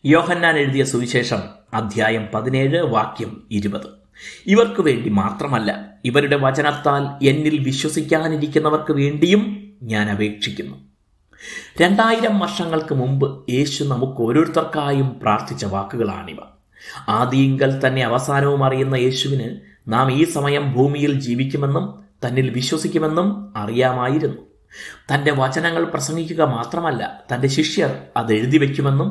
യോഹന്നാൻ എഴുതിയ സുവിശേഷം അധ്യായം 17 വാക്യം 20. ഇവർക്ക് വേണ്ടി മാത്രമല്ല, ഇവരുടെ വചനത്താൽ എന്നിൽ വിശ്വസിക്കാനിരിക്കുന്നവർക്ക് വേണ്ടിയും ഞാൻ അപേക്ഷിക്കുന്നു. 2000 വർഷങ്ങൾക്ക് മുമ്പ് യേശു നമുക്ക് ഓരോരുത്തർക്കായും പ്രാർത്ഥിച്ച വാക്കുകളാണിവ. ആദിയിങ്കൽ തന്നെ അവസാനവും അറിയുന്ന യേശുവിന് നാം ഈ സമയം ഭൂമിയിൽ ജീവിക്കുമെന്നും തന്നിൽ വിശ്വസിക്കുമെന്നും അറിയാമായിരുന്നു. തൻ്റെ വചനങ്ങൾ പ്രസംഗിക്കുക മാത്രമല്ല, തൻ്റെ ശിഷ്യർ അത് എഴുതി വയ്ക്കുമെന്നും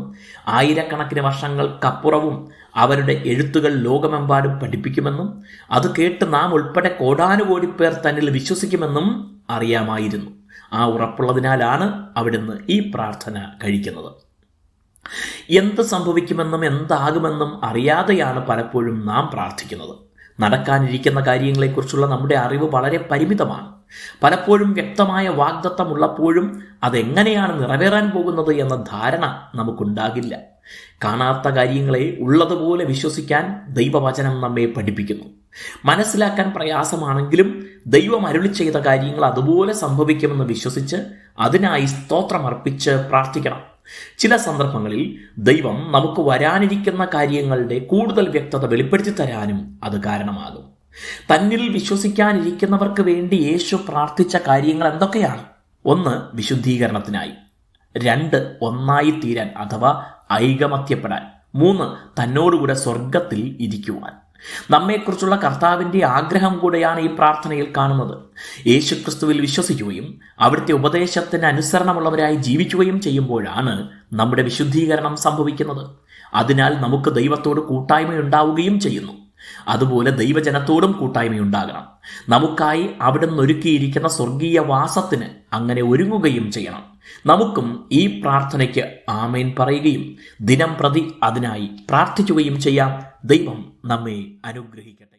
ആയിരക്കണക്കിന് വർഷങ്ങൾക്കപ്പുറവും അവരുടെ എഴുത്തുകൾ ലോകമെമ്പാടും പഠിപ്പിക്കുമെന്നും അത് കേട്ട് നാം ഉൾപ്പെടെ കോടാനുകോടി പേർ തന്നിൽ വിശ്വസിക്കുമെന്നും അറിയാമായിരുന്നു. ആ ഉറപ്പുള്ളതിനാലാണ് അവിടുന്ന് ഈ പ്രാർത്ഥന കഴിക്കുന്നത്. എന്ത് സംഭവിക്കുമെന്നും എന്താകുമെന്നും അറിയാതെയാണ് പലപ്പോഴും നാം പ്രാർത്ഥിക്കുന്നത്. നടക്കാനിരിക്കുന്ന കാര്യങ്ങളെക്കുറിച്ചുള്ള നമ്മുടെ അറിവ് വളരെ പരിമിതമാണ്. പലപ്പോഴും വ്യക്തമായ വാഗ്ദത്തം ഉള്ളപ്പോഴും അതെങ്ങനെയാണ് നിറവേറാൻ പോകുന്നത് എന്ന ധാരണ നമുക്കുണ്ടാകില്ല. കാണാത്ത കാര്യങ്ങളെ ഉള്ളതുപോലെ വിശ്വസിക്കാൻ ദൈവവചനം നമ്മെ പഠിപ്പിക്കുന്നു. മനസ്സിലാക്കാൻ പ്രയാസമാണെങ്കിലും ദൈവം അരുളി ചെയ്ത കാര്യങ്ങൾ അതുപോലെ സംഭവിക്കുമെന്ന് വിശ്വസിച്ച് അതിനായി സ്തോത്രമർപ്പിച്ച് പ്രാർത്ഥിക്കണം. ചില സന്ദർഭങ്ങളിൽ ദൈവം നമുക്ക് വരാനിരിക്കുന്ന കാര്യങ്ങളുടെ കൂടുതൽ വ്യക്തത വെളിപ്പെടുത്തി തരാനും അത് കാരണമാകും. തന്നിൽ വിശ്വസിക്കാനിരിക്കുന്നവർക്ക് വേണ്ടി യേശു പ്രാർത്ഥിച്ച കാര്യങ്ങൾ എന്തൊക്കെയാണ്? 1. വിശുദ്ധീകരണത്തിനായി. 2. ഒന്നായി തീരാൻ അഥവാ ഐകമത്യപ്പെടാൻ. 3. തന്നോടുകൂടെ സ്വർഗത്തിൽ ഇരിക്കുവാൻ. നമ്മെക്കുറിച്ചുള്ള കർത്താവിൻ്റെ ആഗ്രഹം കൂടെയാണ് ഈ പ്രാർത്ഥനയിൽ കാണുന്നത്. യേശുക്രിസ്തുവിൽ വിശ്വസിക്കുകയും അവിടുത്തെ ഉപദേശത്തിന് അനുസരണമുള്ളവരായി ജീവിക്കുകയും ചെയ്യുമ്പോഴാണ് നമ്മുടെ വിശുദ്ധീകരണം സംഭവിക്കുന്നത്. അതിനാൽ നമുക്ക് ദൈവത്തോട് കൂട്ടായ്മയുണ്ടാവുകയും ചെയ്യുന്നു. അതുപോലെ ദൈവജനത്തോടും കൂട്ടായ്മയുണ്ടാകണം. നമുക്കായി അവിടുന്ന് ഒരുക്കിയിരിക്കുന്ന സ്വർഗീയ വാസത്തിന് അങ്ങനെ ഒരുങ്ങുകയും ചെയ്യണം. നമുക്കും ഈ പ്രാർത്ഥനയ്ക്ക് ആമേൻ പറയുകയും ദിനം പ്രതി അതിനായി പ്രാർത്ഥിക്കുകയും ചെയ്യാം. ദൈവം നമ്മെ അനുഗ്രഹിക്കട്ടെ.